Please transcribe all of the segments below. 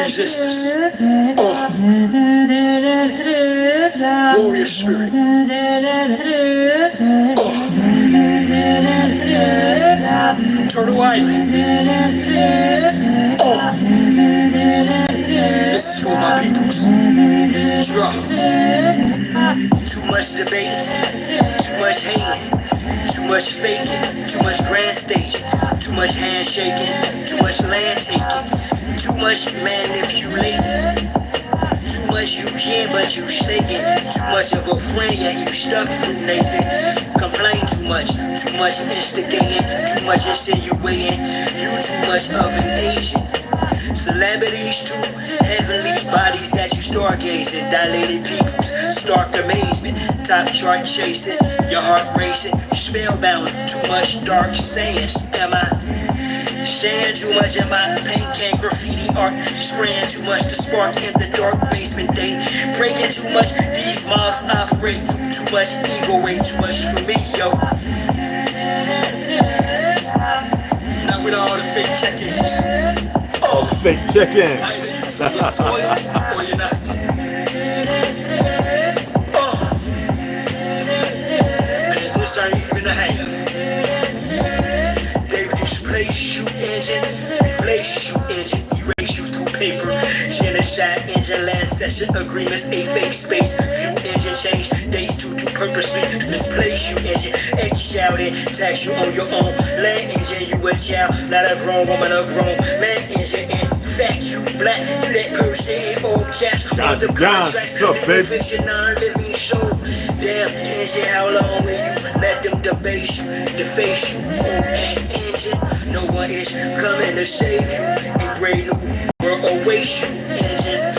resistance. Warrior spirit. Turtle Island. This is for my peoples. Jah. Too much debate, too much hating, too much faking, too much grand staging, too much handshaking, too much land taking, too much manipulating. Too much you can, but you shaking. Too much of a friend, yet you stuck through Nathan. Complain too much instigating, too much insinuating. You too much of an agent. Celebrities too, heavenly bodies that you stargazing. Dilated peoples, stark amazement. Top chart chasing, your heart racing. Spellbound, too much dark sayings. Am I sharing too much in my paint can graffiti art? Spraying too much to spark in the dark basement day. Breaking too much, these mobs operate. Too much ego, way too much for me, yo. Not with all the fake check-ins. All the fake check-ins. Either you for your soil or you're not. And this ain't even a half. Displace you engine, replace you engine, erase you through paper. Genocide engine, land session agreements, a fake space. Few engine change dates to purposely misplace you engine. Egg shouted, tax you on your own. Land engine, you a child, not a grown woman, a grown man engine. In fact, you black, you that person in all caps. On the contracts, fiction, non-living show. Damn engine, how long will you let them debase you, deface you on an engine? No one is coming to save you. A great new world awaits you, engine.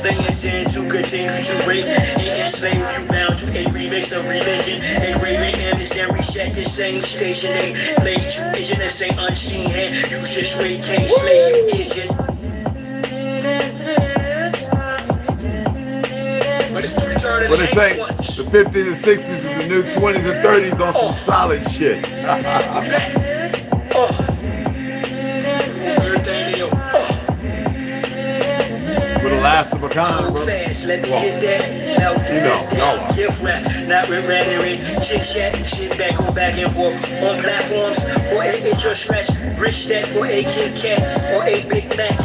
They intend to continue to rape and enslave you, bound to a remix of religion. A raven image that reset the same station. They played you, engine, that say unseen hand. You just wait, can't slay you, engine. But it's the return of What they say, the 50s and 60s is the new 20s and 30s on some solid shit. With the last of a kind, bro. Let me get that. You know, Gift rap, not with rhetoric. Chit chat, shit back and forth on platforms for an itch or scratch. Rich stack for a Kit Kat or a Big Mac.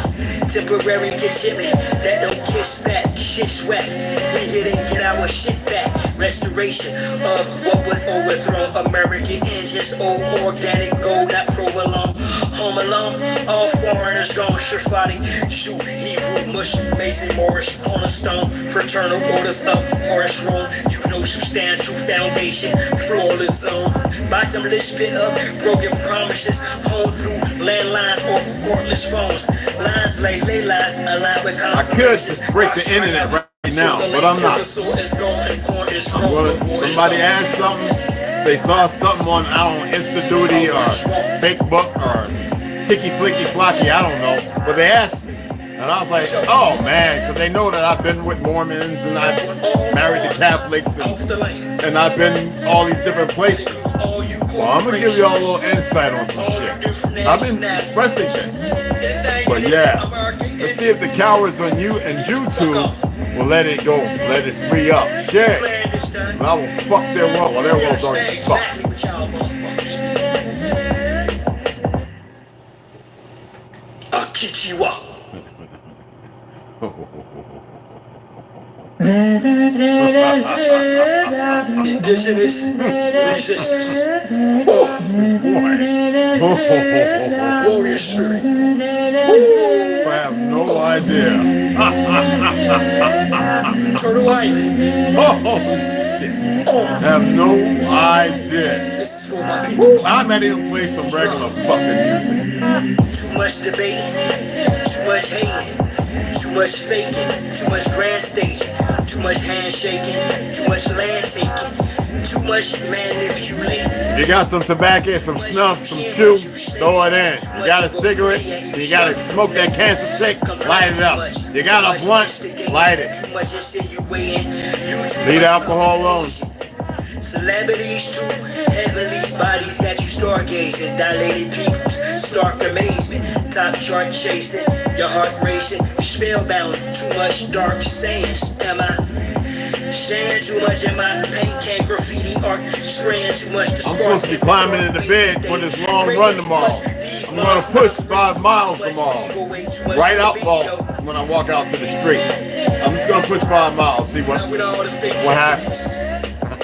Temporary get shipment that don't kiss back. Shit swag. We hit and get our shit back. Restoration of what was overthrown. American engines, old organic gold, not provolone. Home alone, all foreigners gone. Shafati, shoot, Hebrew, mush, Mason, Morris, cornerstone. Fraternal orders up, Morris Rome. You know substantial foundation, flawless zone. Bottomless pit up, broken promises. Home through landlines or cordless phones. Lines like ley lines, aligned with I could just break the internet right now, but I'm not. Somebody asked something, they saw something on, I don't know, Insta Duty or Facebook or Tiki Flicky Flocky, I don't know, but they asked me. And I was like, oh man, because they know that I've been with Mormons and I've married the Catholics and I've been all these different places. Well, I'm going to give you all a little insight on some shit. I've been expressing things. But yeah, let's see if the cowards on you and YouTube will let it go, let it free up. Shit. And I will fuck their world while their world's already fucked. Akichiwa. Indigenous resistance. Warrior spirit. I have no idea. Turtle Island. Oh, shit. I have no idea. I'm ready to play some regular fucking music. Too much debate, too much hating, too much faking, too much grand staging, too much handshaking, too much land taking, too much manipulating. You got some tobacco, some snuff, some chew, throw it in. You got a cigarette, you got to smoke that cancer shake, light it up. You got a blunt, light it. Leave the alcohol alone. Celebrities too, heavenly bodies got you stargazing. Dilated pupils, stark amazement. Top chart chasing, your heart racing. Spellbound, too much dark sayings. Am I saying too much in my paint? Can't graffiti art, spraying too much to I'm supposed to be climbing in the bed for this long run tomorrow. I'm going to push 5 miles tomorrow. Right out when I walk out to the street. I'm just going to push 5 miles, see what happens.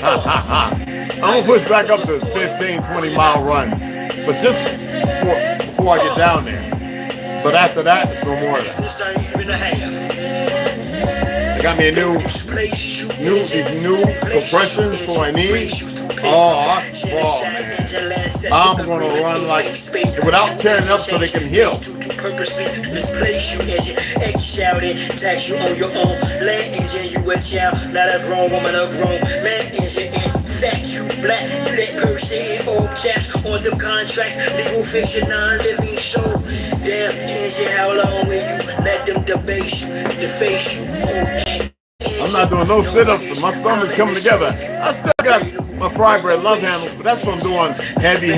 I'm going to push back up to 15, 20 mile runs. But just before I get down there. But after that, it's no more of that. They got me these new compressions for my knees. Oh, man. I'm gonna run like without tearing up so they can heal. Purposely misplace you, engine, ex-shouting, tax you on your own. Land engine, you a child, not a grown woman, a grown man engine. In fact, you black, you that person in all caps on them contracts. Legal fiction, non-living show. Damn engine, how long will you let them debase you, deface you? I'm not doing no sit-ups and my stomach coming together. I still got my fry bread love handles, but that's what I'm doing heavy.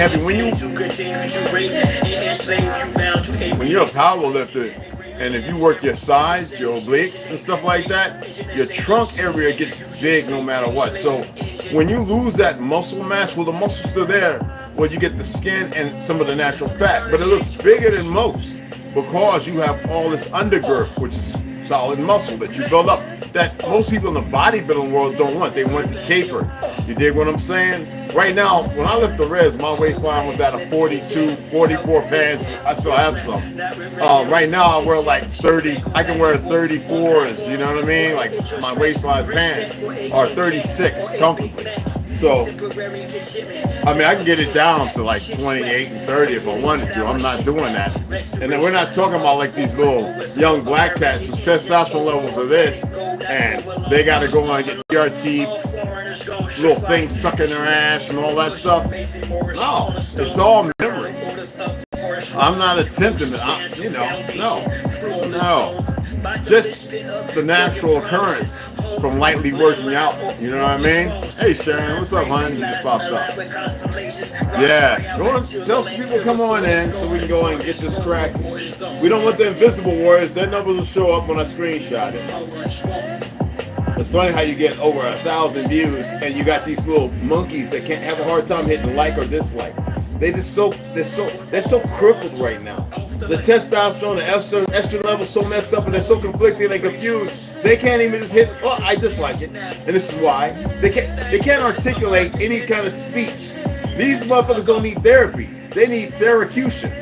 When you're a power lifter, and if you work your sides, your obliques and stuff like that, your trunk area gets big no matter what. So when you lose that muscle mass, well, the muscle's still there. Well, you get the skin and some of the natural fat, but it looks bigger than most because you have all this undergirth, which is solid muscle that you build up that most people in the bodybuilding world don't want. They want to taper. You dig what I'm saying? Right now, when I lift the res, my waistline was at a 42, 44 pants. I still have some. Right now, I wear like 30. I can wear 34s, you know what I mean? Like my waistline pants are 36 comfortably. So, I mean, I can get it down to like 28 and 30 if I wanted to. I'm not doing that. And then we're not talking about like these little young black cats whose testosterone levels are this, and they got to go on and get TRT, little things stuck in their ass and all that stuff. No, it's all memory. I'm not attempting to, no. Just the natural occurrence from lightly working out, you know what I mean? Hey Sharon, what's up, hon? You just popped up. Yeah, go and tell some people come on in so we can go and get this crack. We don't want the invisible warriors. Their numbers will show up when I screenshot it. It's funny how you get over 1,000 views and you got these little monkeys that can't have a hard time hitting like or dislike. They're so crippled right now. The testosterone, the estrogen level so messed up, and they're so conflicted and confused. They can't even just hit. Oh, I dislike it, and this is why they can't articulate any kind of speech. These motherfuckers don't need therapy. They need theracution.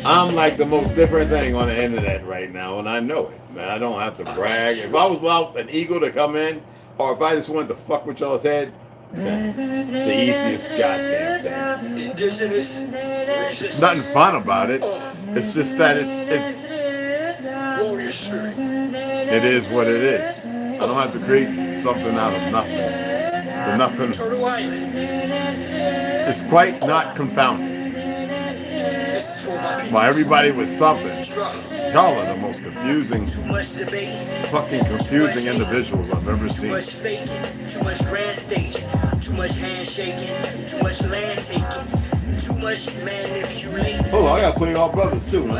I'm like the most different thing on the internet right now, and I know it, man. I don't have to brag. If I was allowed an ego to come in, or if I just wanted to fuck with y'all's head, it's the easiest goddamn thing. There's nothing fun about it. It's just that it is what it is. I don't have to create something out of nothing. The nothing is quite not confounded. While everybody was something, y'all are the most confusing, fucking confusing individuals I've ever seen. Too much faking, too much grand staging, too much handshaking, too much land taking, too much manipulating. Hold on, I gotta play all brothers too, man.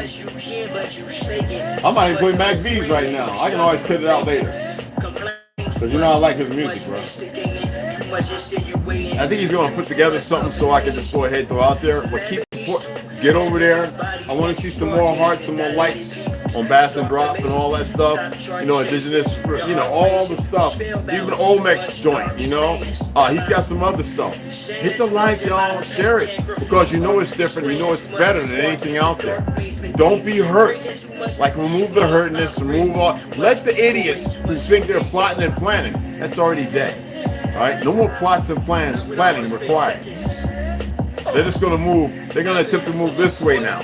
I might even play Mac V's right now. I can always cut it out later. Cause you know I like his music, bro. I think he's gonna put together something so I can just go ahead and throw out there. But get over there. I want to see some more hearts, some more likes on Bass and Drop and all that stuff. You know, indigenous, you know, all the stuff. Even Olmec's joint, you know. He's got some other stuff. Hit the like, y'all. Share it. Because you know it's different. You know it's better than anything out there. Don't be hurt. Like, remove the hurtness. Remove all. Let the idiots who think they're plotting and planning. That's already dead. All right? No more plots and planning required. They're just going to move. They're going to attempt to move this way now.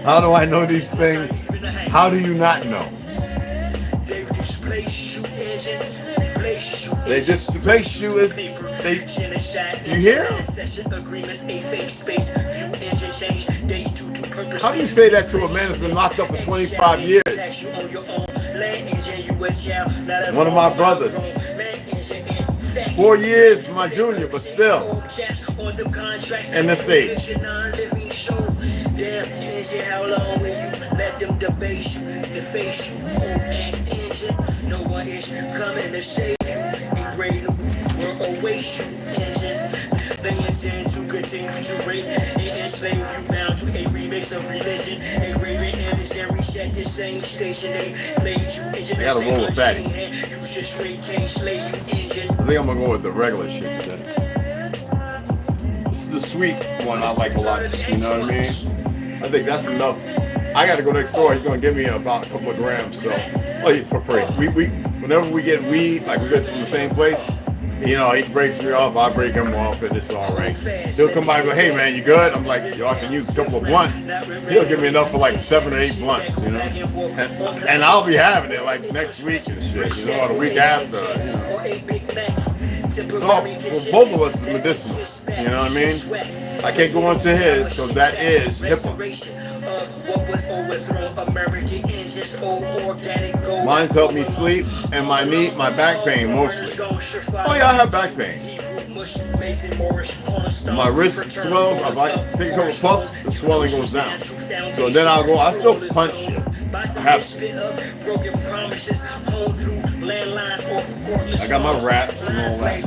How do I know these things? How do you not know? They displace you, engine, replace you, They displace you as you hear? How do you say that to a man that's been locked up for 25 years? One of my brothers. 4 years my junior, but still in this age. How long will you let them debase you, deface you, no one is coming to save you. A great will await you, engine. They intend to continue to rape and enslave you, bound to a remix of religion. A raven image and reset the same station. They laid you engine. I gotta roll with fatty. You just straight can't slay you, engine. I think I'm gonna go with the regular shit today. This is the sweet one I like a lot. You know what I mean? I think that's enough. I got to go next door. He's going to give me about a couple of grams. So, well, he's for free. Whenever we get weed, like we get from the same place, you know, he breaks me off. I break him off, and it's all right. He'll come by and go, "Hey, man, you good?" I'm like, "Yo, I can use a couple of blunts." He'll give me enough for like 7 or 8 blunts, you know. And I'll be having it like next week and shit, you know, or the week after. You know. So for both of us is medicinal. You know what I mean? I can't go into his because that is HIPAA. Mine's helped me sleep and my back pain mostly. Oh yeah, I have back pain. My wrist swells. If I take a couple of puffs, the swelling goes down. So then I still punch you. I have to. I got my raps and all that.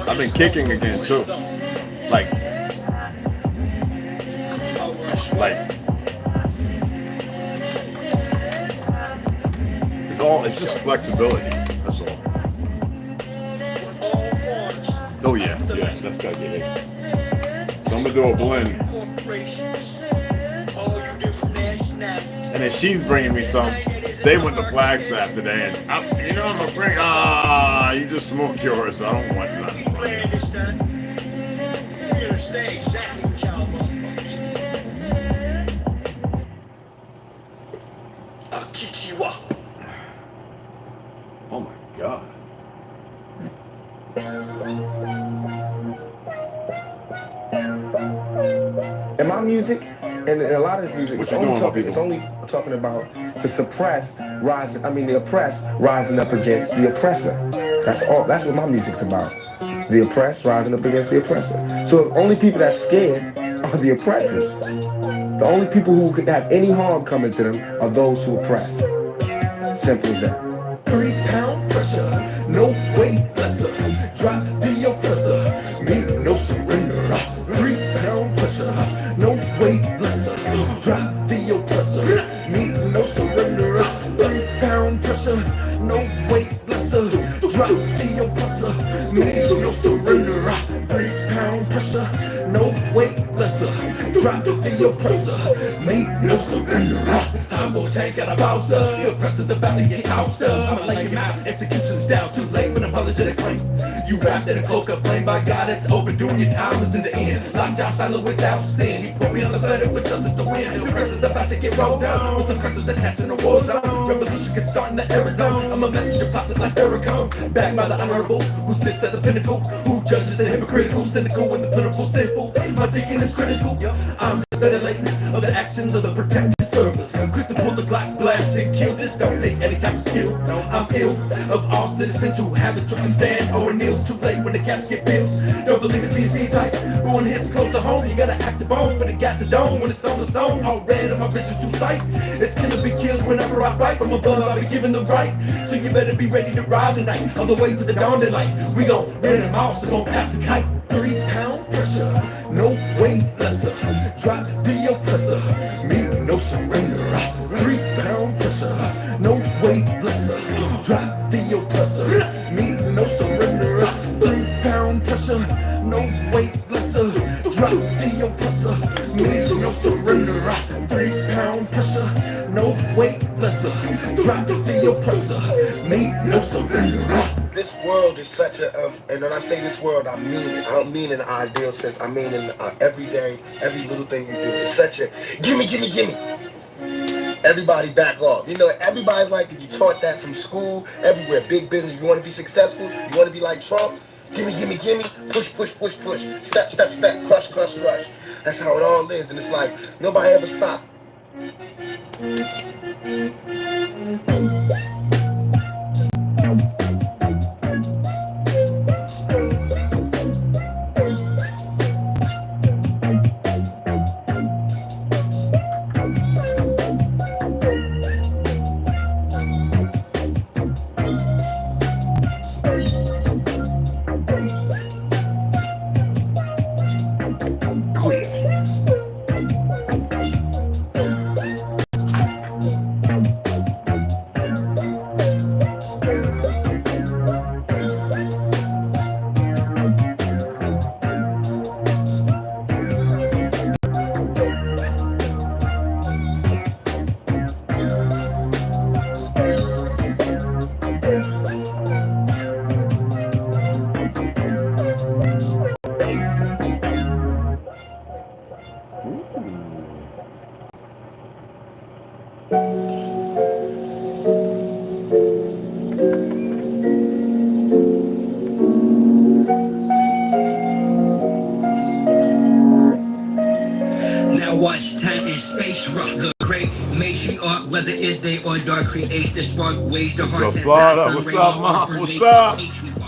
I've been kicking again too. Like it's just flexibility. That's all. Oh yeah, that's gotta get it. So I'm gonna do a blend. And then she's bringing me some. They went to Flagstaff today, and I'm gonna bring. You just smoke yours. I don't want nothing. Oh my God. And my music, and a lot of this music, it's only talking about the suppressed rising. I mean, the oppressed rising up against the oppressor. That's all. That's what my music's about. The oppressed rising up against the oppressor. So the only people that's scared are the oppressors. The only people who could have any harm coming to them are those who oppress. Simple as that. 3 pound pressure, no weight lesser. Drop the oppressor, mean no surrender. 3 pound pressure, no weight lesser. Drop the oppressor, mean no surrender. 3 pound pressure, no weight lesser. Drop the oppressor, mean no surrender. 3 pound pressure, no weight lesser. Drop the oppressor, mean no surrender. It's time for a change, got a bounce up. The oppressor's about to get housed up. I'ma lay him out, execution's down. Too late when apologetic claim. You wrapped in a cloak of flame, by God, it's over. Doing your time is in the end. Locked out silent without sin. He put me on the better with justice to win. The oppressor's about to get rolled down. With some pressures attached in the war zone. Revolution can start in the Arizona. I'm a messenger popping like Farrakhan. Backed by the honorable, who sits at the pinnacle. Who judges the hypocritical, cynical, and the political simple. My thinking is critical. I'm ventilating of the actions of the protected service. I'm quick to pull the Glock, blast and kill. This don't take any type of skill. I'm ill of all citizens who haven't took a stand or kneels. Too late when the caps get peeled. Don't believe it till you see type. But when it hits close to home, you gotta act the bone. But it got the dome when it's on the zone. All red of my vision through sight. It's gonna be killed whenever I write. From above, I'll be given the right. So you better be ready to ride tonight. On the way to the dawn daylight. We gon' win them all, so gon' pass the kite. 3 pound pressure, no weight lesser. Drop the oppressor, mean no surrender. 3 pound pressure, no weight lesser. Drop the oppressor, mean no surrender. 3 pound pressure, no weight lesser. Drop the oppressor, mean no surrender. 3 pound pressure, no weight lesser. Drop the oppressor, mean no surrender. This world is such a, and when I say this world, I mean it. I don't mean in an ideal sense. I mean in every day, every little thing you do. It's such a gimme, gimme, gimme. Everybody back off. You know, everybody's like, you taught that from school, everywhere. Big business. You want to be successful? You want to be like Trump? Gimme, gimme, gimme. Push, push, push, push. Step, step, step. Crush, crush, crush. That's how it all is. And it's like, nobody ever stopped. Watch time and space rock the great matriarch, whether it's day or dark, creates the spark, ways the heart. What's up, Mom? What's up?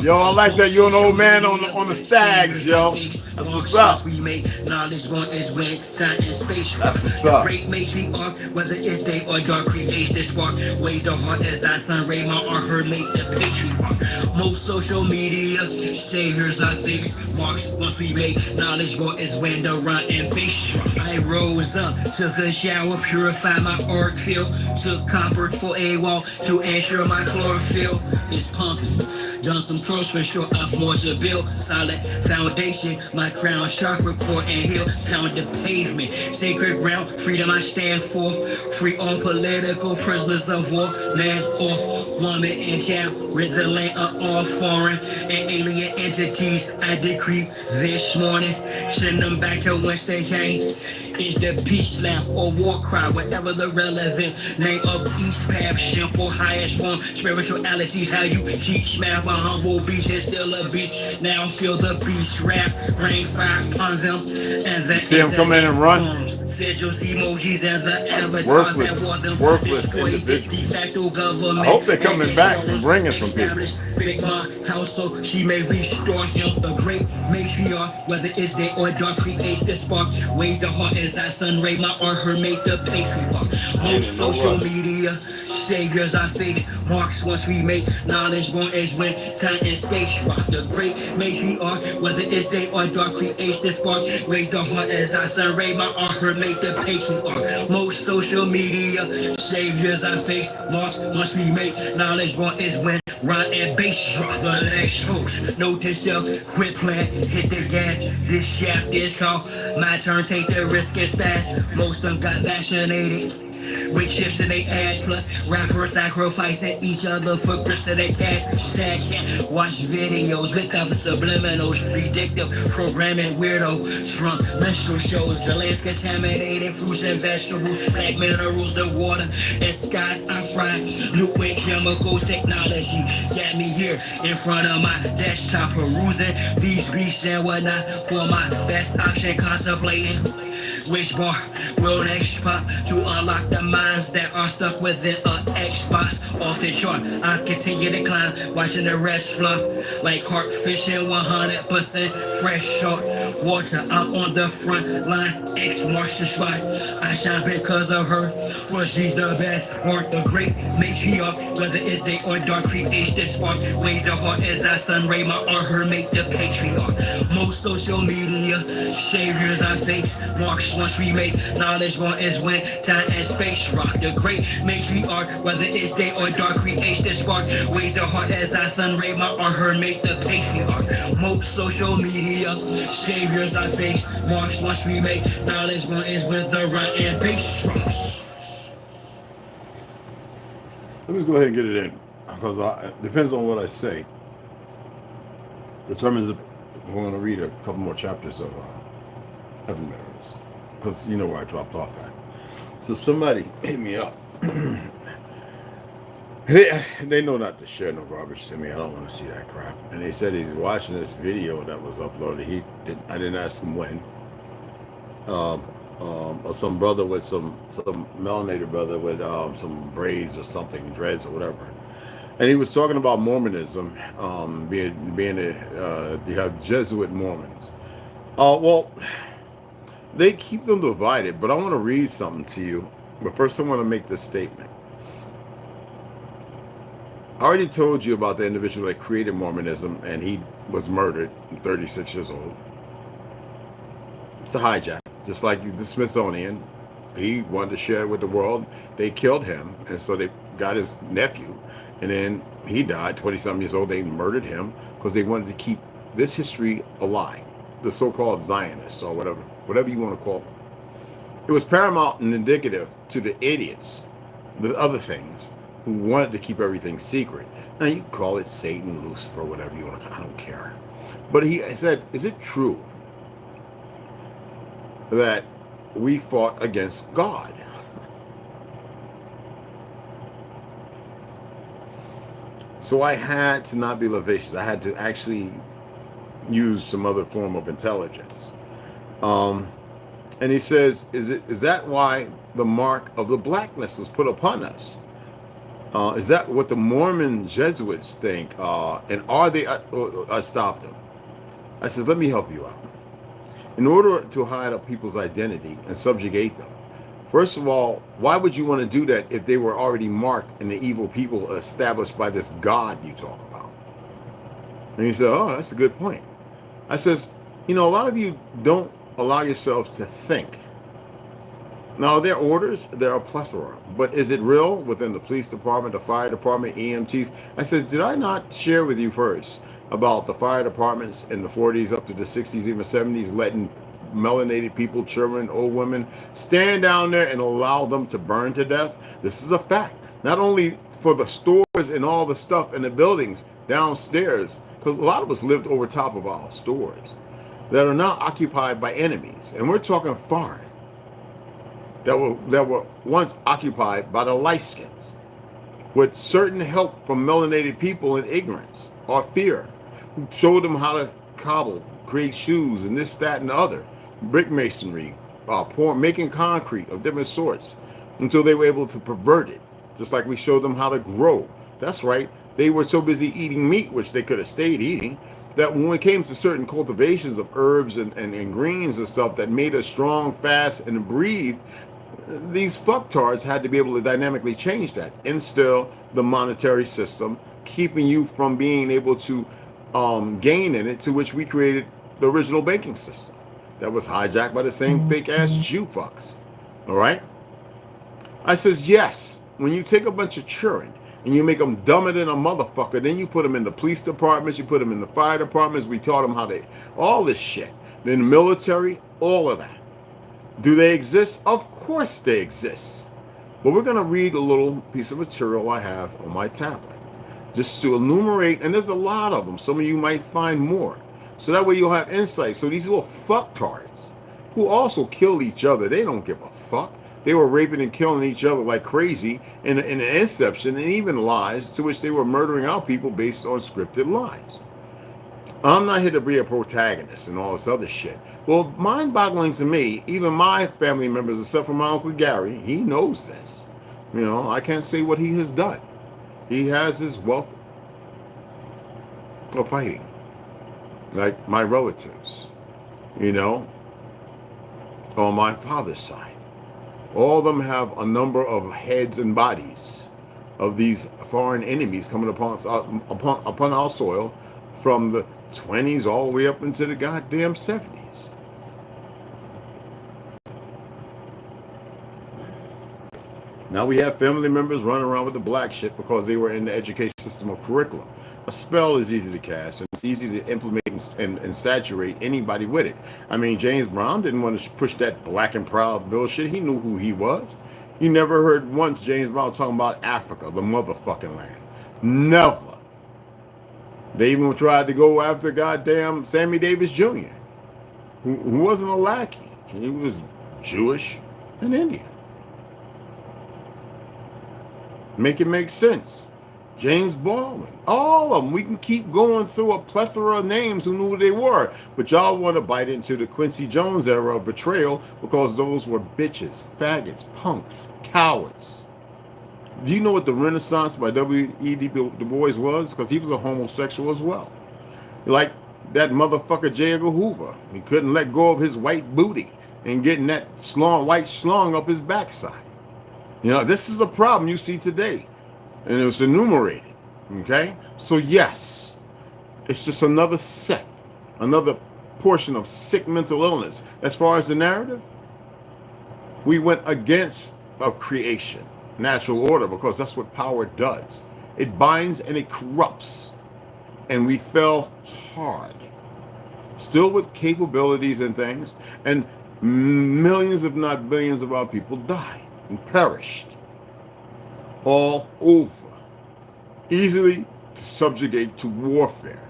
Yo, I like that you're an old man on the stags, yo. That's what's up. We make knowledge one is when time and space rock. That's what's up. Great matriarch, whether it's day or dark, creates the spark, ways the heart as I sun ray my art her make the patriarch. Most social media saviors are fixed marks. Once we make knowledge what is when the run and bass drop. I rose up, took a shower, purified my arc field, took copper for a wall to ensure my chlorophyll is pumping. Done some pros for sure, of more to build. Solid foundation, my crown, chakra, core and heel. Pound the pavement, sacred ground, freedom I stand for. Free all political prisoners of war, man or woman and child. Rid the land of all foreign and alien entities. I decree this morning, send them back to whence they came. Is the peace laugh or war cry, whatever the relevant name of each path, simple, highest form, spiritualities, how you teach math, a humble beast is still a beast. Now feel the beast wrath, rain fire upon them, and then see him come in and run. Sigils, emojis, and the avatars that wore them. Worthless individuals. I hope they're coming back and bringing some people. Big Mom's house so she may restore him. The great matriarch, whether it's day or dark, creates the spark. Ways the heart as I sun ray my art her make the patriarch. Most social media saviors are fake marks. Once we make knowledge born is when time and space rock. The great matriarch, whether it's day or dark, creates the spark. Ways the heart as I sun ray my art her make the patriarch. Most social media saviors are fake marks. Once we make knowledge born is when rhyme and bass drop. The next host, note to self, quit playing, hit the gas. This shaft is called my turn, take the risk, it's fast. Most of them got vaccinated with chips in their ass, plus rappers sacrificing each other for grits of their cash. Sad can't watch videos without the subliminals, predictive programming weirdos from menstrual shows. The land's contaminated, fruits and vegetables, black minerals, the water and skies I fry. Liquid chemicals, technology got me here in front of my desktop, perusing these beats and whatnot for my best option, contemplating which bar will next pop to unlock the minds that are stuck within a Xbox. Off the chart, I continue to climb, watching the rest flop like carp fishing, 100% fresh salt water. I'm on the front line, X marks the spot. I shine because of her, for she's the best sport. The great matriarch, whether it's day or dark, creates the spark. Ways the heart as I sun ray my art her make the patriarch. Most social media saviors are fakes marks. Once we make knowledge one is when time and space rock. The great matriarch, whether it's day or dark, creates the spark. Ways the heart as I sun ray my art her make the patriarch. Most social media saviors are fakes marks. Once we make knowledge one is when the run and bass drops. Let me go ahead and get it in, because it depends on what I say. Determines if we're going to read a couple more chapters of Heaven Mirrors, because you know where I dropped off at. So somebody hit me up They know not to share no garbage to me. I don't want to see that crap. And they said he's watching this video that was uploaded. I didn't ask him when. Or some brother with some melanated brother with some braids or something, dreads or whatever. And he was talking about Mormonism, you have Jesuit Mormons. Well, they keep them divided, but I want to read something to you. But first I want to make this statement. I already told you about the individual that created Mormonism, and he was murdered at 36 years old. It's a hijack, just like the Smithsonian. He wanted to share it with the world. They killed him, and so they got his nephew, and then he died, 20-something years old. They murdered him because they wanted to keep this history alive, the so-called Zionists or whatever you want to call them. It was paramount and indicative to the idiots, the other things, who wanted to keep everything secret. Now you can call it Satan, Lucifer, whatever you want to call it. I don't care. But he said, is it true that we fought against God? So I had to not be lascivious. I had to actually use some other form of intelligence. And he says, is that why the mark of the blackness was put upon us? Is that what the Mormon Jesuits think? And are they? I stopped him. I says, let me help you out. In order to hide up people's identity and subjugate them, first of all, why would you want to do that if they were already marked and the evil people established by this God you talk about? And he said, oh, that's a good point. I says, a lot of you don't allow yourselves to think. Now, there are orders, there are a plethora, but is it real within the police department, the fire department, EMTs? I says, did I not share with you first about the fire departments in the 40s up to the 60s, even 70s, letting melanated people, children, old women, stand down there and allow them to burn to death? This is a fact. Not only for the stores and all the stuff in the buildings downstairs, because a lot of us lived over top of our stores that are now occupied by enemies. And we're talking foreign, that were once occupied by the light skins, with certain help from melanated people in ignorance or fear, who showed them how to cobble, create shoes, and this, that, and the other, brick masonry, making concrete of different sorts, until they were able to pervert it, just like we showed them how to grow. That's right, they were so busy eating meat, which they could have stayed eating, that when it came to certain cultivations of herbs and greens and stuff that made us strong, fast, and breathe, these fucktards had to be able to dynamically change that, instill the monetary system, keeping you from being able to gain in it, to which we created the original banking system that was hijacked by the same fake-ass Jew fucks. All right? I says, yes, when you take a bunch of children and you make them dumber than a motherfucker, then you put them in the police departments, you put them in the fire departments, we taught them how to, all this shit. Then the military, all of that. Do they exist? Of course they exist. But we're going to read a little piece of material I have on my tablet, just to enumerate, and there's a lot of them. Some of you might find more. So that way you'll have insight. So these little fucktards, who also kill each other, they don't give a fuck. They were raping and killing each other like crazy in an inception, and even lies, to which they were murdering our people based on scripted lies. I'm not here to be a protagonist and all this other shit. Well, mind-boggling to me, even my family members, except for my Uncle Gary, he knows this. I can't say what he has done. He has his wealth of fighting, like my relatives, on my father's side. All of them have a number of heads and bodies of these foreign enemies coming upon our soil from the 20s all the way up into the goddamn 70s. Now we have family members running around with the black shit because they were in the education system or curriculum. A spell is easy to cast, and it's easy to implement and saturate anybody with it. I mean, James Brown didn't want to push that black and proud bullshit. He knew who he was. You never heard once James Brown talking about Africa, the motherfucking land. Never. They even tried to go after goddamn Sammy Davis Jr., who wasn't a lackey. He was Jewish and Indian. Make it make sense. James Baldwin, all of them. We can keep going through a plethora of names who knew who they were, but y'all want to bite into the Quincy Jones era of betrayal because those were bitches, faggots, punks, cowards. Do you know what the Renaissance by W.E.B. Du Bois was? Because he was a homosexual as well. Like that motherfucker J. Edgar Hoover. He couldn't let go of his white booty and getting that white schlong up his backside. You know, this is a problem you see today. And it was enumerated, okay? So yes, it's just another set, another portion of sick mental illness. As far as the narrative, we went against a creation, natural order, because that's what power does. It binds and it corrupts. And we fell hard, still with capabilities and things, and millions, if not billions of our people died and perished. All over, easily to subjugate to warfare.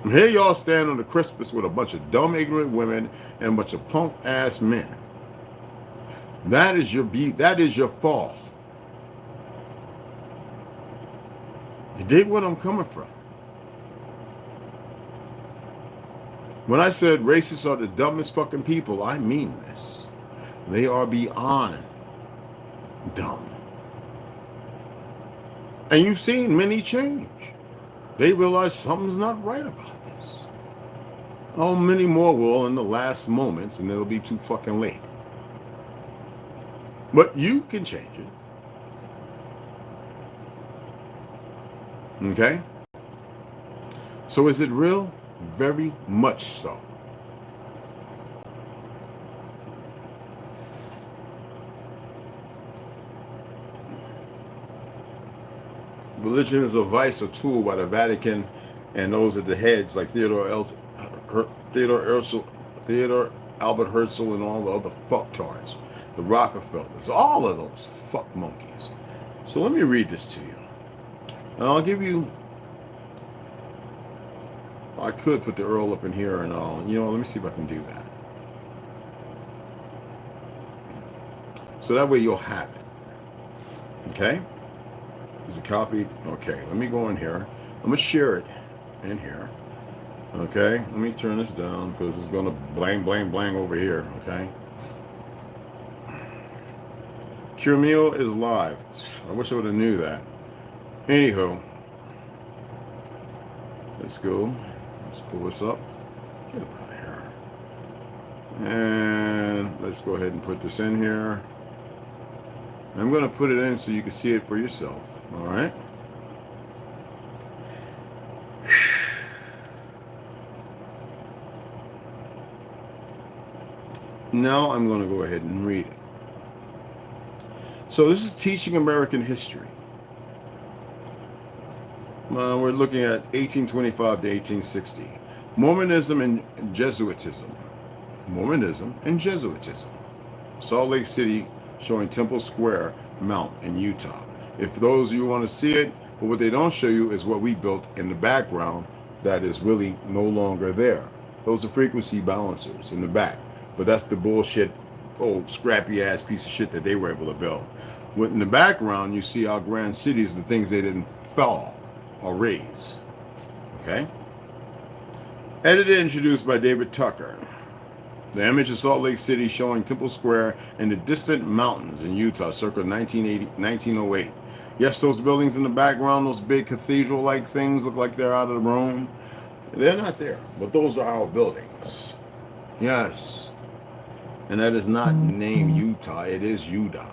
And here y'all stand on the precipice with a bunch of dumb, ignorant women and a bunch of punk-ass men. That is your fall. You dig where I'm coming from? When I said racists are the dumbest fucking people, I mean this. They are beyond dumb. And you've seen many change. They realize something's not right about this. Oh, many more will in the last moments, and it'll be too fucking late. But you can change it. Okay? So is it real? Very much so. Religion is a vice or tool by the Vatican and those at the heads like Theodore Albert Herzl and all the other fucktards, the Rockefellers, all of those fuck monkeys. So let me read this to you. And I'll give you, I could put the Earl up in here and all, you know, let me see if I can do that. So that way you'll have it. Okay? Is it copied? Okay, let me go in here. I'm going to share it in here. Okay, let me turn this down because it's going to blang over here. Okay. Cure Meal is live. I wish I would have knew that. Anywho, let's go. Let's pull this up. Get up out of here. And let's go ahead and put this in here. I'm going to put it in so you can see it for yourself. All right. Now I'm going to go ahead and read it. So this is Teaching American History. We're looking at 1825 to 1860. Mormonism and Jesuitism. Mormonism and Jesuitism. Salt Lake City showing Temple Square Mount in Utah. If those of you want to see it, but what they don't show you is what we built in the background that is really no longer there. Those are frequency balancers in the back. But that's the bullshit, old scrappy ass piece of shit that they were able to build. In the background, you see our grand cities, the things they didn't fall or raise. Okay? Edited and introduced by David Tucker. The image of Salt Lake City showing Temple Square and the distant mountains in Utah, circa 1908. Yes, those buildings in the background, those big cathedral-like things look like they're out of Rome. They're not there, but those are our buildings. Yes. And that is not named Utah, it is Judah.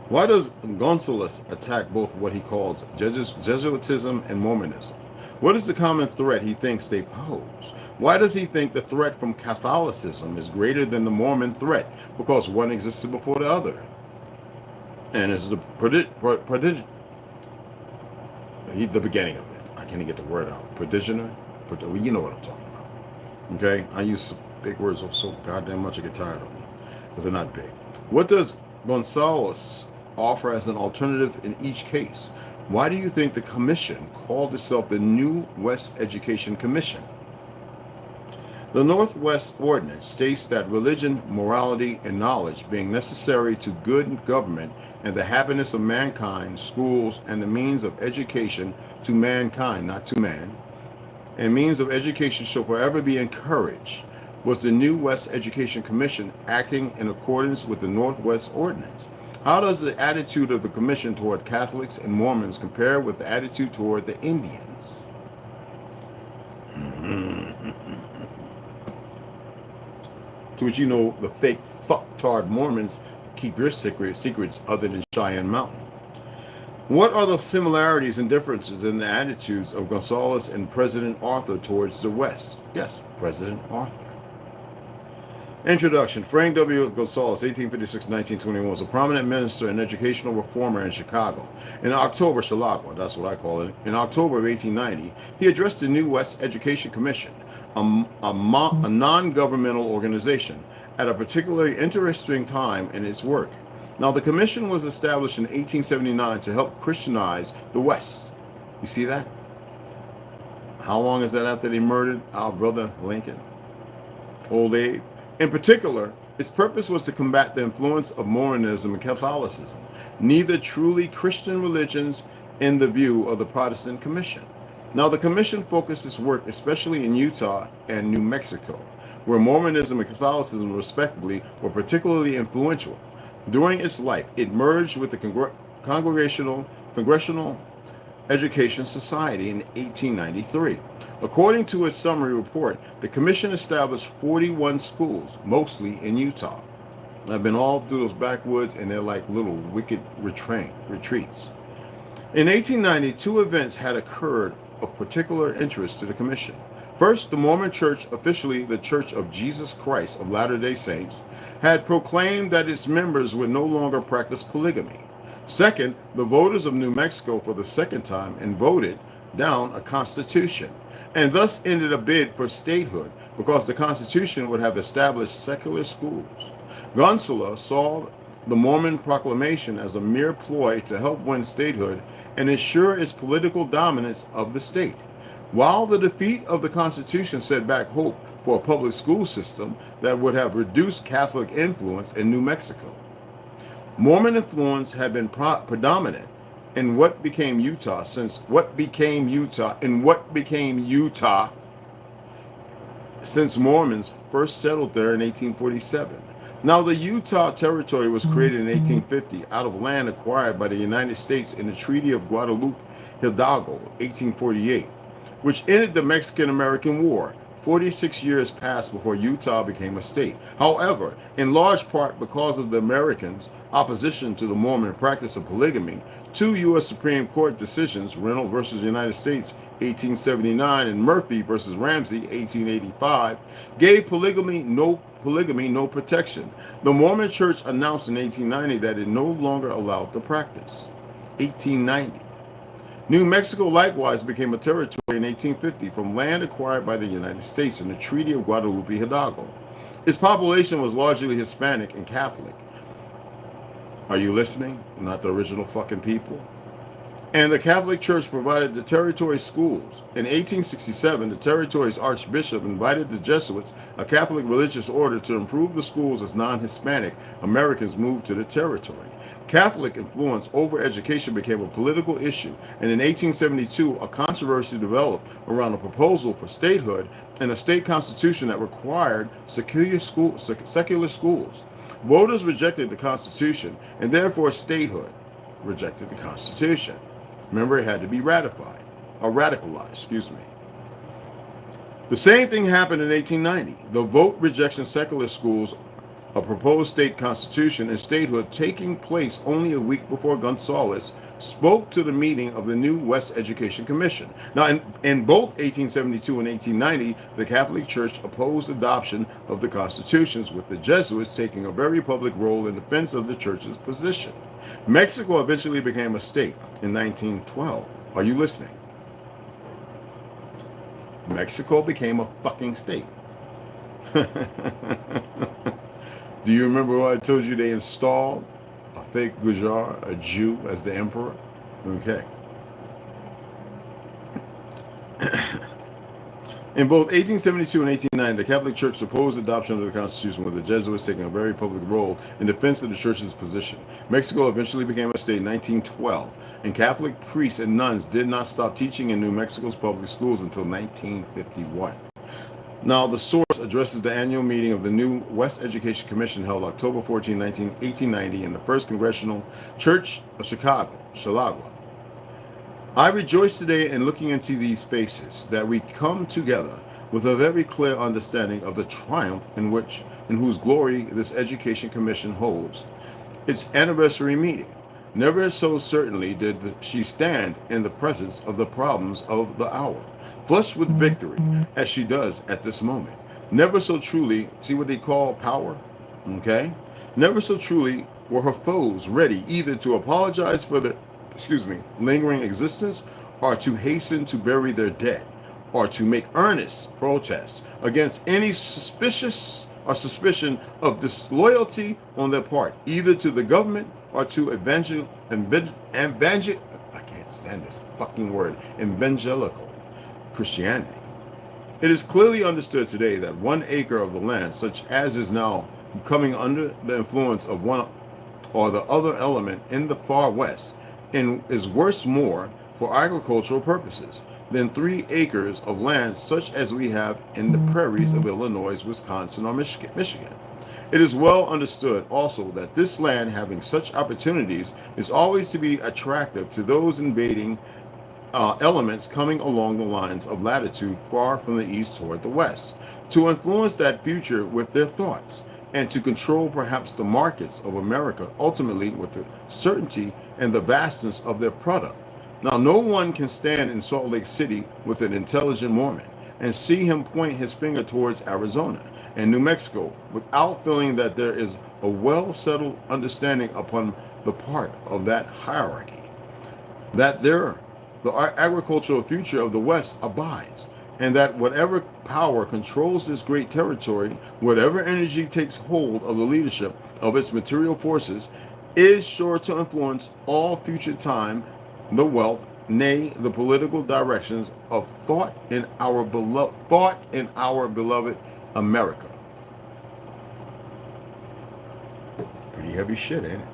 Why does Gonzalez attack both what he calls Jesuitism and Mormonism? What is the common threat he thinks they pose? Why does he think the threat from Catholicism is greater than the Mormon threat? Because one existed before the other. And it's the beginning of it. I can't get the word out. Prodiginar? You know what I'm talking about. Okay? I use big words so goddamn much I get tired of them. Because they're not big. What does Gonzalez offer as an alternative in each case? Why do you think the commission called itself the New West Education Commission? The Northwest Ordinance states that religion, morality, and knowledge being necessary to good government and the happiness of mankind, schools, and the means of education to mankind, not to man, and means of education shall forever be encouraged, was the New West Education Commission acting in accordance with the Northwest Ordinance. How does the attitude of the Commission toward Catholics and Mormons compare with the attitude toward the Indians? To which you know the fake fucktard Mormons keep your secrets other than Cheyenne Mountain. What are the similarities and differences in the attitudes of Gonzales and President Arthur towards the West? Yes, President Arthur. Introduction. Frank W. Gonzales, 1856-1921, was a prominent minister and educational reformer in Chicago. In October, Chilagua, that's what I call it, in October of 1890, he addressed the New West Education Commission, a non-governmental organization, at a particularly interesting time in its work. Now, the commission was established in 1879 to help Christianize the West. You see that? How long is that after they murdered our brother Lincoln? Old Abe? In particular, its purpose was to combat the influence of Mormonism and Catholicism, neither truly Christian religions in the view of the Protestant Commission. Now, the Commission focused its work especially in Utah and New Mexico, where Mormonism and Catholicism, respectively, were particularly influential. During its life, it merged with the Congressional Education Society in 1893. According to its summary report, the Commission established 41 schools, mostly in Utah. I've been all through those backwoods, and they're like little wicked retreats. In 1890, two events had occurred of particular interest to the Commission. First, the Mormon Church, officially the Church of Jesus Christ of Latter-day Saints, had proclaimed that its members would no longer practice polygamy. Second, the voters of New Mexico for the second time and voted down a constitution, and thus ended a bid for statehood because the constitution would have established secular schools. Gonzales saw the Mormon proclamation as a mere ploy to help win statehood and ensure its political dominance of the state. While the defeat of the Constitution set back hope for a public school system that would have reduced Catholic influence in New Mexico. Mormon influence had been predominant in what became Utah since Mormons first settled there in 1847. Now, the Utah Territory was created in 1850 out of land acquired by the United States in the Treaty of Guadalupe Hidalgo, 1848, which ended the Mexican-American War. 46 years passed before Utah became a state. However, in large part because of the Americans' opposition to the Mormon practice of polygamy, two U.S. Supreme Court decisions, Reynolds versus United States, 1879, and Murphy versus Ramsey, 1885, gave polygamy no protection. The Mormon Church announced in 1890 that it no longer allowed the practice. 1890. New Mexico likewise became a territory in 1850 from land acquired by the United States in the Treaty of Guadalupe Hidalgo. Its population was largely Hispanic and Catholic. Are you listening? Not the original fucking people. And the Catholic Church provided the territory schools. In 1867, the territory's archbishop invited the Jesuits, a Catholic religious order, to improve the schools as non-Hispanic Americans moved to the territory. Catholic influence over education became a political issue, and in 1872, a controversy developed around a proposal for statehood and a state constitution that required secular schools. Voters rejected the Constitution, and therefore statehood rejected the Constitution. Remember, it had to be radicalized. The same thing happened in 1890. The vote rejection secular schools, a proposed state constitution, and statehood taking place only a week before Gonzales spoke to the meeting of the New West Education Commission. Now, in both 1872 and 1890, the Catholic Church opposed adoption of the constitutions, with the Jesuits taking a very public role in defense of the church's position. Mexico eventually became a state in 1912. Are you listening? Mexico became a fucking state. Do you remember what I told you? They installed a fake Gujar, a Jew, as the emperor? Okay. In both 1872 and 1890, the Catholic Church opposed adoption of the Constitution, with the Jesuits taking a very public role in defense of the Church's position. Mexico eventually became a state in 1912, and Catholic priests and nuns did not stop teaching in New Mexico's public schools until 1951. Now, the source addresses the annual meeting of the New West Education Commission held October 14, 1890 in the First Congressional Church of Chicago. I rejoice today in looking into these faces that we come together with a very clear understanding of the triumph in whose glory this Education Commission holds its anniversary meeting. Never so certainly did she stand in the presence of the problems of the hour, flushed with victory, as she does at this moment. Never so truly, see what they call power? Okay? Never so truly were her foes ready either to apologize for their lingering existence, or to hasten to bury their dead, or to make earnest protests against any suspicion of disloyalty on their part, either to the government or to I can't stand this fucking word, evangelical Christianity. It is clearly understood today that 1 acre of the land, such as is now coming under the influence of one or the other element in the far west, and is worth more for agricultural purposes than 3 acres of land such as we have in the prairies of Illinois, Wisconsin, or Michigan. It is well understood also that this land, having such opportunities, is always to be attractive to those invading elements coming along the lines of latitude far from the east toward the west, to influence that future with their thoughts, and to control perhaps the markets of America, ultimately with the certainty and the vastness of their product. Now, no one can stand in Salt Lake City with an intelligent Mormon and see him point his finger towards Arizona and New Mexico without feeling that there is a well-settled understanding upon the part of that hierarchy, that the agricultural future of the West abides, and that whatever power controls this great territory, whatever energy takes hold of the leadership of its material forces, is sure to influence all future time, the wealth, nay, the political directions of thought in our beloved America. Pretty heavy shit, ain't it?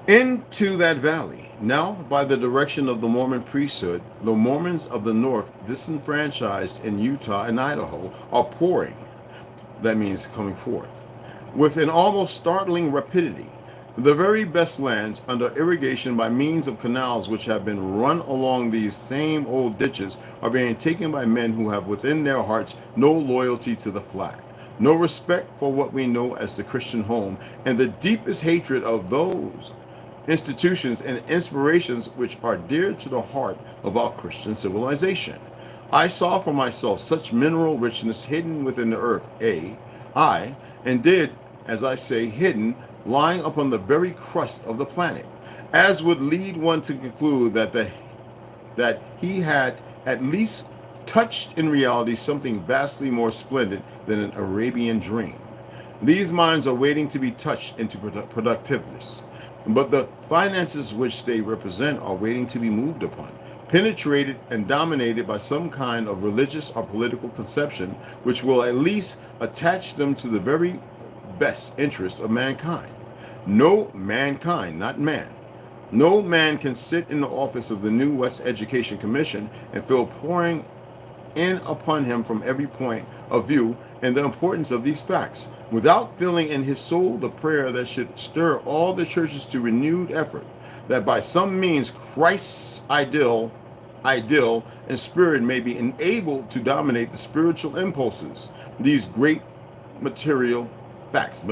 Into that valley. Now, by the direction of the Mormon priesthood, the Mormons of the North, disenfranchised in Utah and Idaho, are pouring. That means coming forth with an almost startling rapidity. The very best lands under irrigation by means of canals which have been run along these same old ditches are being taken by men who have within their hearts no loyalty to the flag, no respect for what we know as the Christian home, and the deepest hatred of those institutions and inspirations which are dear to the heart of our Christian civilization. I saw for myself such mineral richness hidden within the earth, and did, as I say, hidden, lying upon the very crust of the planet, as would lead one to conclude that he had at least touched in reality something vastly more splendid than an Arabian dream. These minds are waiting to be touched into productiveness, but the finances which they represent are waiting to be moved upon, penetrated and dominated by some kind of religious or political conception which will at least attach them to the very best interests of mankind. No mankind, not man. No man can sit in the office of the New West Education Commission and feel pouring in upon him from every point of view and the importance of these facts, without feeling in his soul the prayer that should stir all the churches to renewed effort, that by some means Christ's ideal and spirit may be enabled to dominate the spiritual impulses, these great material facts.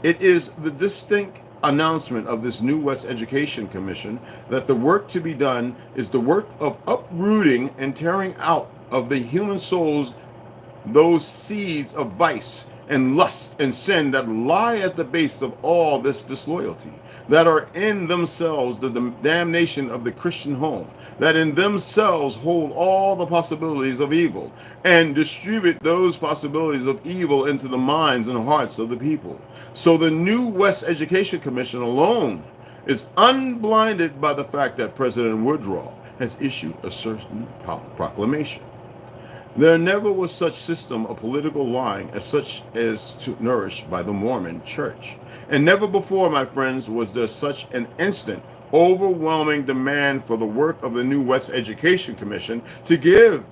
It is the distinct announcement of this New West Education Commission that the work to be done is the work of uprooting and tearing out of the human souls those seeds of vice and lust and sin that lie at the base of all this disloyalty, that are in themselves the damnation of the Christian home, that in themselves hold all the possibilities of evil, and distribute those possibilities of evil into the minds and hearts of the people. So the New West Education Commission alone is unblinded by the fact that President Woodrow has issued a certain proclamation. There never was such system of political lying as such as to nourished by the Mormon Church. And never before, my friends, was there such an instant, overwhelming demand for the work of the New West Education Commission to give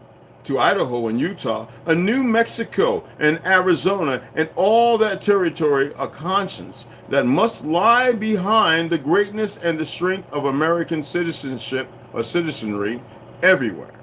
to Idaho and Utah, a New Mexico and Arizona, and all that territory a conscience that must lie behind the greatness and the strength of American citizenship or citizenry everywhere.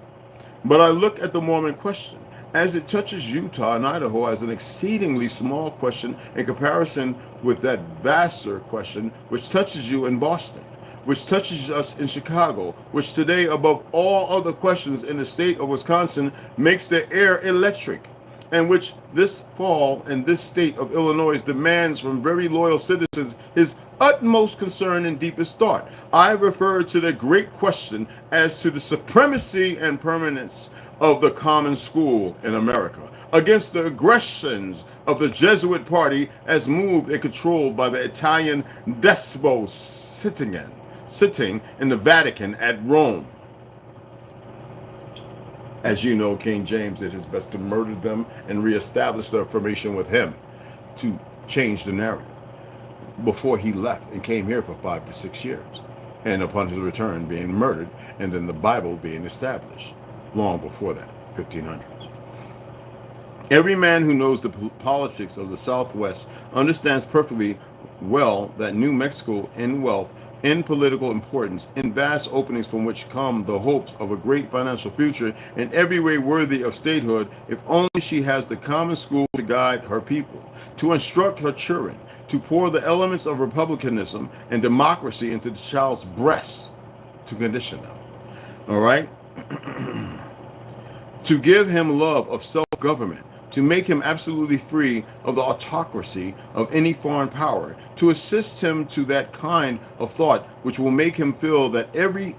But I look at the Mormon question as it touches Utah and Idaho as an exceedingly small question in comparison with that vaster question which touches you in Boston, which touches us in Chicago, which today, above all other questions in the state of Wisconsin, makes the air electric, and which this fall in this state of Illinois demands from very loyal citizens his utmost concern and deepest thought. I refer to the great question as to the supremacy and permanence of the common school in America against the aggressions of the Jesuit party as moved and controlled by the Italian despot sitting in the Vatican at Rome. As you know, King James did his best to murder them and reestablish their formation with him to change the narrative before he left and came here for 5 to 6 years. And upon his return being murdered, and then the Bible being established long before that, 1500s. Every man who knows the politics of the Southwest understands perfectly well that New Mexico in wealth, in political importance, in vast openings from which come the hopes of a great financial future, in every way worthy of statehood, if only she has the common school to guide her people, to instruct her children, to pour the elements of republicanism and democracy into the child's breast, to condition them. All right? To give him love of self-government, to make him absolutely free of the autocracy of any foreign power, to assist him to that kind of thought which will make him feel that every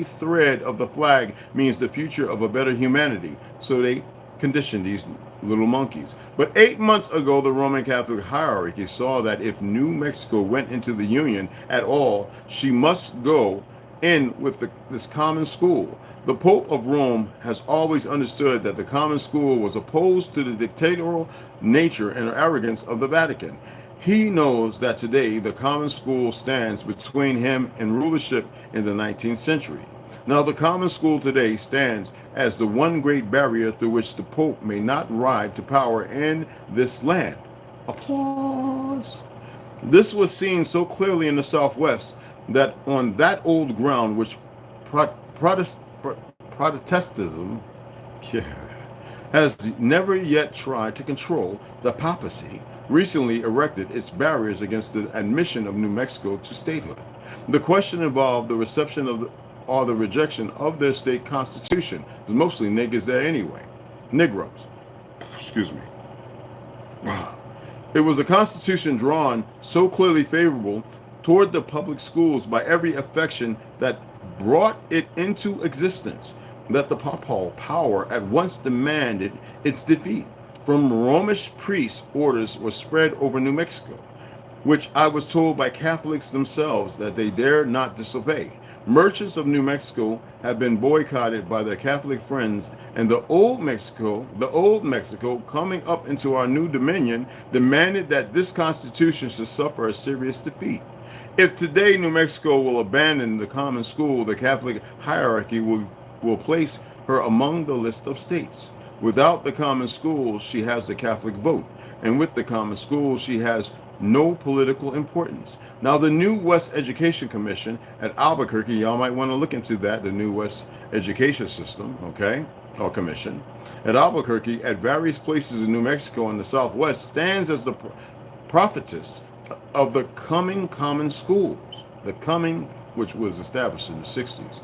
thread of the flag means the future of a better humanity. So they conditioned these little monkeys. But 8 months ago, the Roman Catholic hierarchy saw that if New Mexico went into the Union at all, she must go in with this common school. The Pope of Rome has always understood that the common school was opposed to the dictatorial nature and arrogance of the Vatican. He knows that today the common school stands between him and rulership in the 19th century. Now the common school today stands as the one great barrier through which the Pope may not ride to power in this land. Applause. This was seen so clearly in the Southwest that on that old ground which Protestantism has never yet tried to control, the papacy recently erected its barriers against the admission of New Mexico to statehood. The question involved the reception of or the rejection of their state constitution. There's mostly niggas there anyway. Negroes. Excuse me. It was a constitution drawn so clearly favorable toward the public schools by every affection that brought it into existence, that the papal power at once demanded its defeat. From Romish priests, orders were spread over New Mexico, which I was told by Catholics themselves that they dare not disobey. Merchants of New Mexico have been boycotted by their Catholic friends, and the old Mexico coming up into our new dominion demanded that this constitution should suffer a serious defeat. If today New Mexico will abandon the common school, the Catholic hierarchy will place her among the list of states. Without the common school, she has the Catholic vote, and with the common school, she has no political importance. Now, the New West Education Commission at Albuquerque, y'all might want to look into that, the New West Education System, okay, or Commission, at Albuquerque, at various places in New Mexico and the Southwest, stands as the prophetess of the coming common schools, the coming, which was established in the 60s.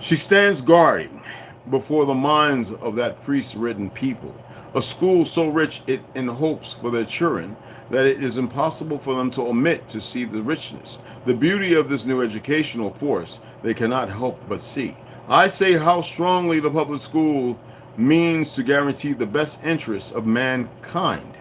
She stands guarding before the minds of that priest-ridden people, a school so rich in hopes for their children that it is impossible for them to omit to see the richness, the beauty of this new educational force they cannot help but see. I say how strongly the public school means to guarantee the best interests of mankind.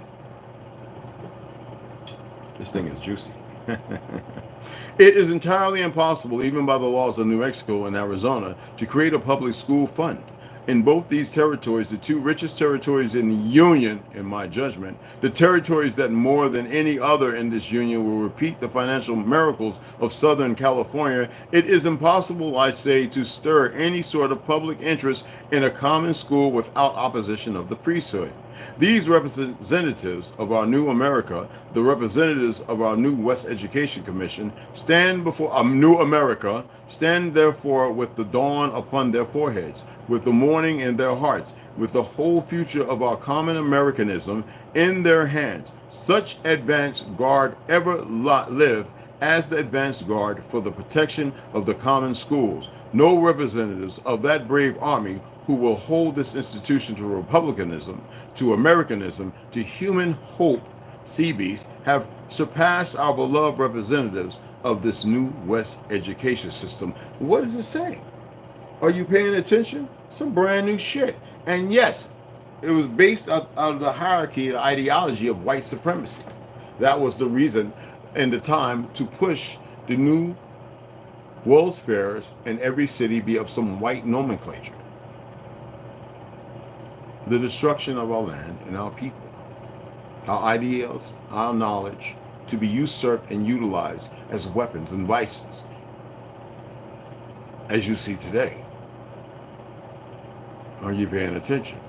This thing is juicy. It is entirely impossible, even by the laws of New Mexico and Arizona, to create a public school fund. In both these territories, the two richest territories in the Union, in my judgment, the territories that more than any other in this Union will repeat the financial miracles of Southern California, it is impossible, I say, to stir any sort of public interest in a common school without opposition of the priesthood. These representatives of our new America, the representatives of our new West Education Commission, stand before a new America, stand therefore with the dawn upon their foreheads, with the morning in their hearts, with the whole future of our common Americanism in their hands. Such advance guard ever lived as the advance guard for the protection of the common schools. No representatives of that brave army who will hold this institution to republicanism, to Americanism, to human hope, Seabees, have surpassed our beloved representatives of this new West education system. What does it say? Are you paying attention? Some brand new shit. And yes, it was based out of the hierarchy, the ideology of white supremacy. That was the reason in the time to push the new World's Fairs in every city be of some white nomenclature. The destruction of our land and our people, our ideals, our knowledge, to be usurped and utilized as weapons and vices, as you see today. Are you paying attention?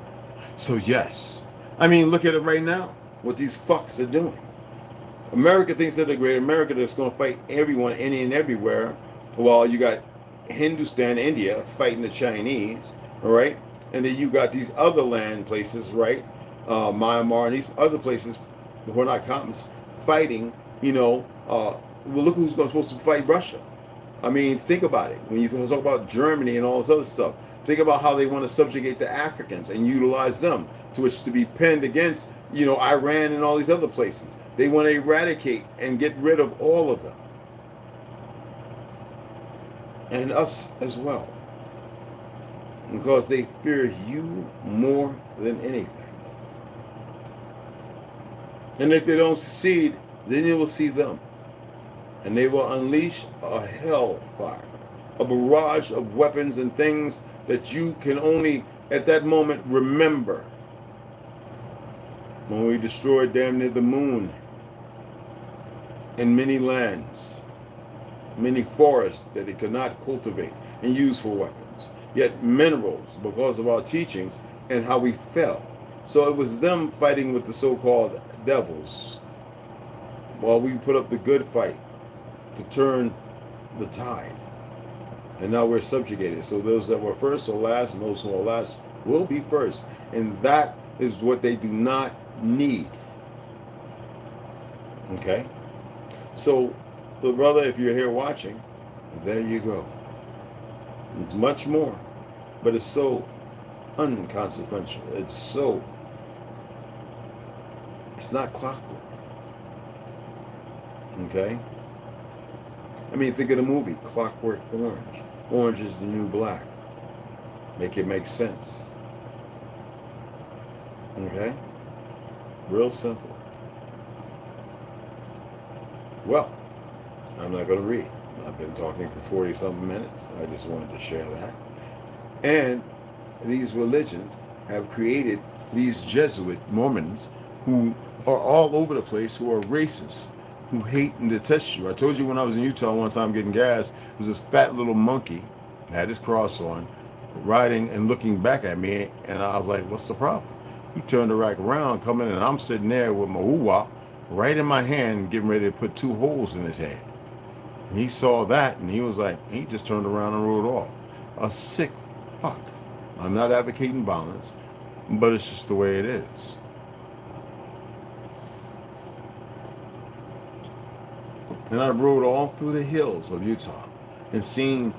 So yes, I mean, look at it right now, what these fucks are doing. America thinks they're the great America that's going to fight everyone, any and everywhere, while you got Hindustan, India fighting the Chinese, all right? And then you got these other land places, right? Myanmar and these other places who are not communists fighting, well, look who's supposed to fight Russia. I mean, think about it. When you talk about Germany and all this other stuff, think about how they want to subjugate the Africans and utilize them to which to be penned against, Iran and all these other places. They want to eradicate and get rid of all of them. And us as well. Because they fear you more than anything. And if they don't succeed, then you will see them. And they will unleash a hellfire, a barrage of weapons and things that you can only, at that moment, remember. When we destroyed damn near the moon and many lands, many forests that they could not cultivate and use for weapons. Yet minerals, because of our teachings and how we fell. So it was them fighting with the so-called devils, while we put up the good fight to turn the tide. And now we're subjugated. So those that were first are last, and those who are last will be first. And that is what they do not need. Okay? So, the brother, if you're here watching, there you go. It's much more, but it's so unconsequential. It's not clockwork. Okay? I mean, think of the movie, Clockwork Orange. Orange is the new black. Make it make sense. Okay? Real simple. Well, I'm not going to read. I've been talking for 40-something minutes. I just wanted to share that. And these religions have created these Jesuit Mormons who are all over the place, who are racist, who hate and detest you. I told you when I was in Utah one time getting gas, there was this fat little monkey, had his cross on, riding and looking back at me, and I was like, what's the problem? He turned the rack around, coming in, and I'm sitting there with my uwa right in my hand, getting ready to put 2 holes in his head. And he saw that, and he was like, he just turned around and rode off. A sick fuck. I'm not advocating violence, but it's just the way it is. And I rode all through the hills of Utah and seen,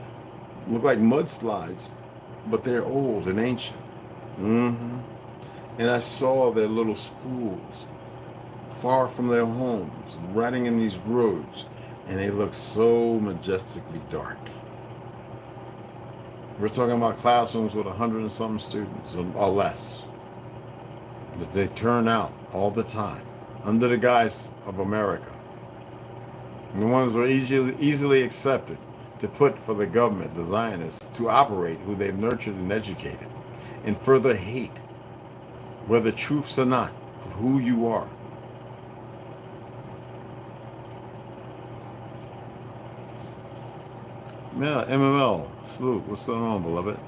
look like mudslides, but they're old and ancient. And I saw their little schools far from their homes, riding in these roads, and they look so majestically dark. We're talking about classrooms with 100 and something students or less. But they turn out all the time under the guise of America. The ones who are easily accepted to put for the government, the Zionists, to operate who they've nurtured and educated, and further hate, whether truths or not, of who you are. Yeah, MML, salute. What's going on, beloved?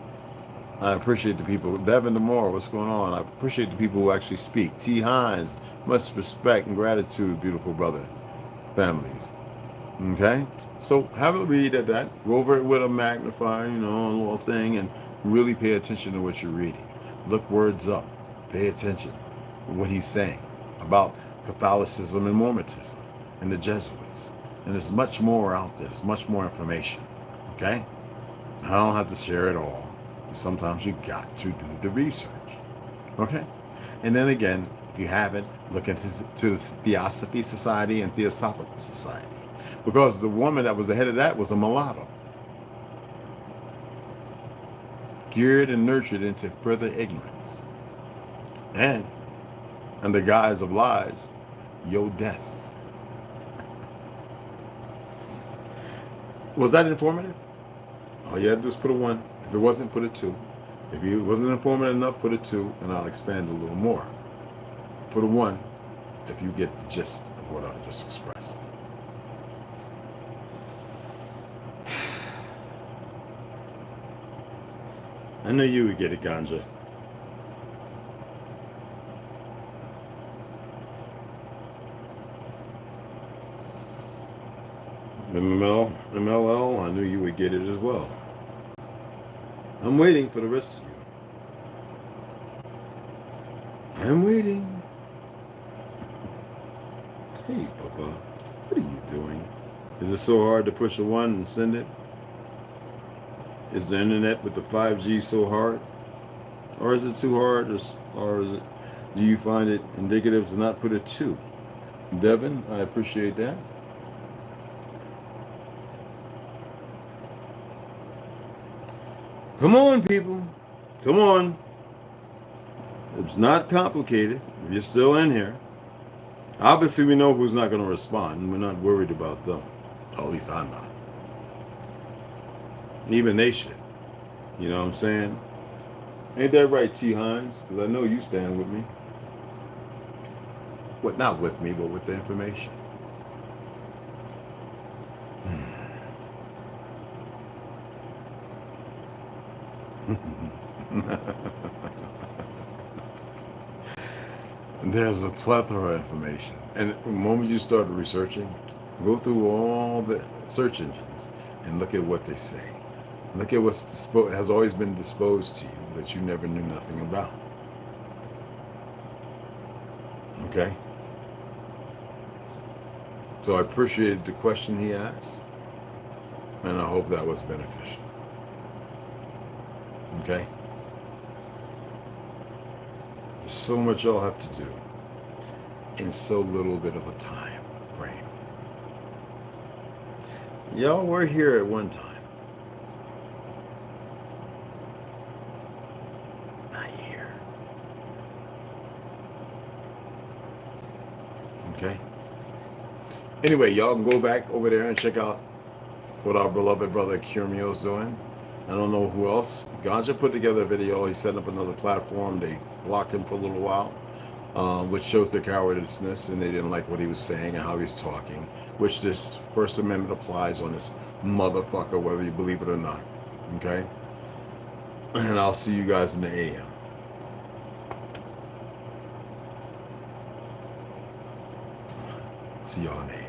I appreciate the people. Devin Demore, what's going on? I appreciate the people who actually speak. T. Hines, much respect and gratitude, beautiful brother, families. Okay? So have a read at that. Go over it with a magnifier, you know, a little thing, and really pay attention to what you're reading. Look words up. Pay attention to what he's saying about Catholicism and Mormonism and the Jesuits. And there's much more out there. There's much more information. Okay? I don't have to share it all. Sometimes you got to do the research. Okay? And then again, if you haven't, look into the Theosophy Society and Theosophical Society. Because the woman that was the head of that was a mulatto. Geared and nurtured into further ignorance. And, under guise of lies, your death. Was that informative? All you had to do is put a 1. If it wasn't, put a 2. If it wasn't informative enough, put a 2, and I'll expand a little more. Put a 1 if you get the gist of what I just expressed. I knew you would get it, Ganja. MLL, I knew you would get it as well. I'm waiting for the rest of you. I'm waiting. Hey, Papa, what are you doing? Is it so hard to push a 1 and send it? Is the internet with the 5G so hard? Or is it too hard? Or is it, do you find it indicative to not put a 2? Devin, I appreciate that. Come on, people. Come on. It's not complicated. If you're still in here. Obviously, we know who's not going to respond. We're not worried about them. Or at least I'm not. Even they should. You know what I'm saying? Ain't that right, T. Hines? Because I know you stand with me. What? Not with me, but with the information. There's a plethora of information. And the moment you start researching, go through all the search engines and look at what they say. Look at what has always been disposed to you that you never knew nothing about. Okay? So I appreciated the question he asked, and I hope that was beneficial. Okay? There's so much y'all have to do in so little bit of a time frame. Y'all were here at one time. Not here. Okay? Anyway, y'all can go back over there and check out what our beloved brother Curmio's doing. I don't know who else. Ganja put together a video. He set up another platform. They blocked him for a little while, which shows their cowardice, and they didn't like what he was saying and how he's talking, which this First Amendment applies on this motherfucker, whether you believe it or not. Okay? And I'll see you guys in the AM. See y'all in the AM.